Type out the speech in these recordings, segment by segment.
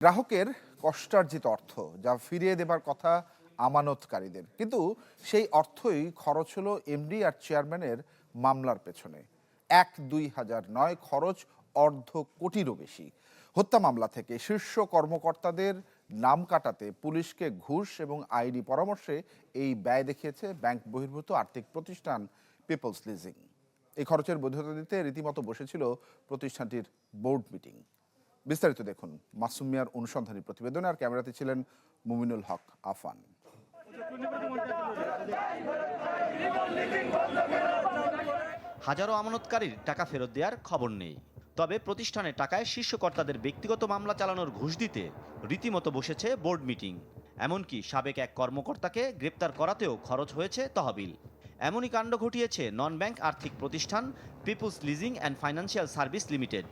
গ্রাহকের কষ্টার্জিত অর্থ যা ফিরিয়ে দেবার কথা আমানতকারীদের, কিন্তু সেই অর্থই খরচ হলো এমডি আর চেয়ারম্যানের মামলার পেছনে। 1-2 হাজার নয়, খরচ অর্ধ কোটিরও বেশি। হত্যা মামলা থেকে শীর্ষ কর্মকর্তাদের নাম কাটাতে পুলিশকে ঘুষ এবং আইনি পরামর্শে এই ব্যয় দেখিয়েছে ব্যাংক বহির্ভূত আর্থিক প্রতিষ্ঠান পিপলস লিজিং। এই খরচের বৈধতা দিতে রীতিমতো বসেছিল প্রতিষ্ঠানটির বোর্ড মিটিং। বিস্তারিত দেখুন মাসুম মিয়ার অনুসন্ধানী প্রতিবেদনে। আর ক্যামেরাতে ছিলেন মুমিনুল হক আফান। হাজারো আমানতকারীর টাকা ফেরত দেওয়ার খবর নেই, তবে প্রতিষ্ঠানের টাকায় শীর্ষ কর্তাদের ব্যক্তিগত মামলা চালানোর ঘুষ দিতে রীতিমতো বসেছে বোর্ড মিটিং। এমনকি সাবেক এক কর্মকর্তাকে গ্রেপ্তার করাতেও খরচ হয়েছে তহবিল। এমনই কাণ্ড ঘটিয়েছে নন ব্যাংক আর্থিক প্রতিষ্ঠান Peoples Leasing and Financial Service Limited.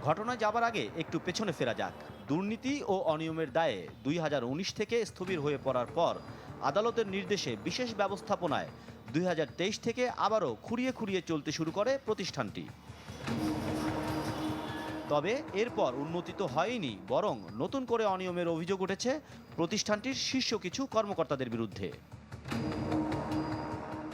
ঘটনায় যাবার আগে একটু পেছনে ফেরা যাক। দুর্নীতি ও অনিয়মের দায়ে 2019 থেকে স্থবির হয়ে পড়ার পর আদালতের নির্দেশে বিশেষ ব্যবস্থাপনায় 2023 থেকে আবারও খুঁড়িয়ে খুঁড়িয়ে চলতে শুরু করে প্রতিষ্ঠানটি। তবে এরপর উন্নতি তো হয়নি, বরং নতুন করে অনিয়মের অভিযোগ উঠেছে প্রতিষ্ঠানটির শীর্ষ কিছু কর্মকর্তাদের বিরুদ্ধে।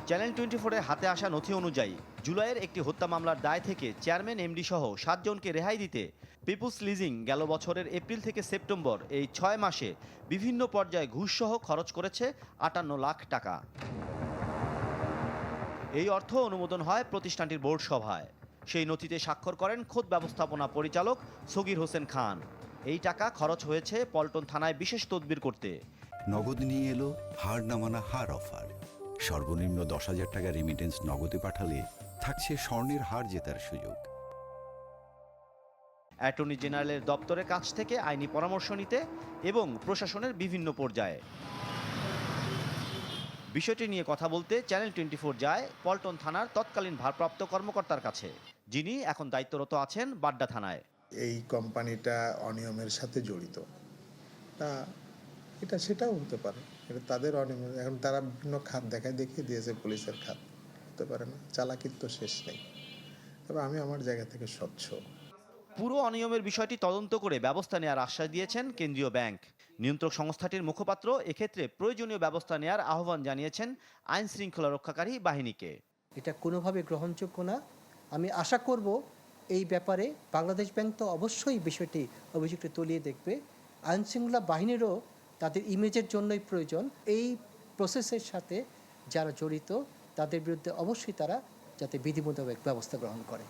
চ্যানেল 24-এর হাতে আসা নথি অনুযায়ী জুলাইয়ের একটি হত্যা মামলার দায় থেকে চেয়ারম্যান এমডি সহ 7 জনকে রেহাই দিতে পিপলস লিজিং গেল বছরের এপ্রিল থেকে সেপ্টেম্বর এই 6 মাসে বিভিন্ন পর্যায়ে ঘুষসহ খরচ করেছে 58 লাখ টাকা। এই অর্থ অনুমোদন হয় প্রতিষ্ঠানটির বোর্ড সভায়। সেই নথিতে স্বাক্ষর করেন খোদ ব্যবস্থাপনা পরিচালক সগির হোসেন খান। এই টাকা খরচ হয়েছে পল্টন থানায় বিশেষ তদবির করতে। নগদ নিয়ে এলো হার না মানা হার অফার। সর্বনিম্ন 10,000 টাকা রেমিটেন্স নগদে পাঠালে থাকছে স্বর্ণের হার জেতার সুযোগ। অ্যাটর্নি জেনারেলের দপ্তরের কাছ থেকে আইনি পরামর্শ নিতে এবং প্রশাসনের বিভিন্ন পর্যায়ে বিষয়টি নিয়ে কথা বলতে চ্যানেল 24 যায় পল্টন থানার তৎকালীন ভারপ্রাপ্ত কর্মকর্তার কাছে, যিনি এখন দায়িত্বরত আছেন বাড্ডা থানায়। এই কোম্পানিটা অনিয়মের সাথে জড়িত, এটা সেটাও হতে পারে, এটা তাদের অনিয়ম। এখন তারা বিভিন্ন খাত দেখিয়ে দিয়েছে, পুলিশের খাত হতে পারে না, চালাকির তো শেষ নেই। তবে আমি আমার জায়গা থেকে স্বচ্ছ। পুরো অনিয়মের বিষয়টি তদন্ত করে ব্যবস্থা নেওয়ার আশ্বাস দিয়েছেন কেন্দ্রীয় ব্যাংক। নিয়ন্ত্রক সংস্থাটির মুখপাত্র এক্ষেত্রে প্রয়োজনীয় ব্যবস্থা নেওয়ার আহ্বান জানিয়েছেন আইন শৃঙ্খলা রক্ষাকারী বাহিনীকে। এটা কোনোভাবে গ্রহণযোগ্য না। আমি আশা করব এই ব্যাপারে বাংলাদেশ ব্যাংক তো অবশ্যই বিষয়টি অভিযোগটি তলিয়ে দেখবে। আইন শৃঙ্খলা বাহিনীরও তাদের ইমেজের জন্যই প্রয়োজন এই প্রসেসের সাথে যারা জড়িত তাদের বিরুদ্ধে অবশ্যই তারা যাতে বিধি মোতাবেক ব্যবস্থা গ্রহণ করে।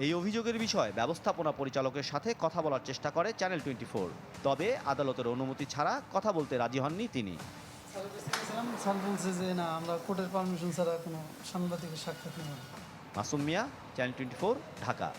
এই অভিযোগের বিষয়ে ব্যবস্থাপনা পরিচালকের সাথে কথা বলার চেষ্টা করে চ্যানেল 24, তবে আদালতের অনুমতি ছাড়া কথা বলতে রাজি হননি তিনি। স্যার বলছে যে না, আমরা কোর্টের পারমিশন ছাড়া কোনো সাংবাদিকের সাক্ষাৎ নেব না। মাসুম মিয়া, চ্যানেল 24, ঢাকা।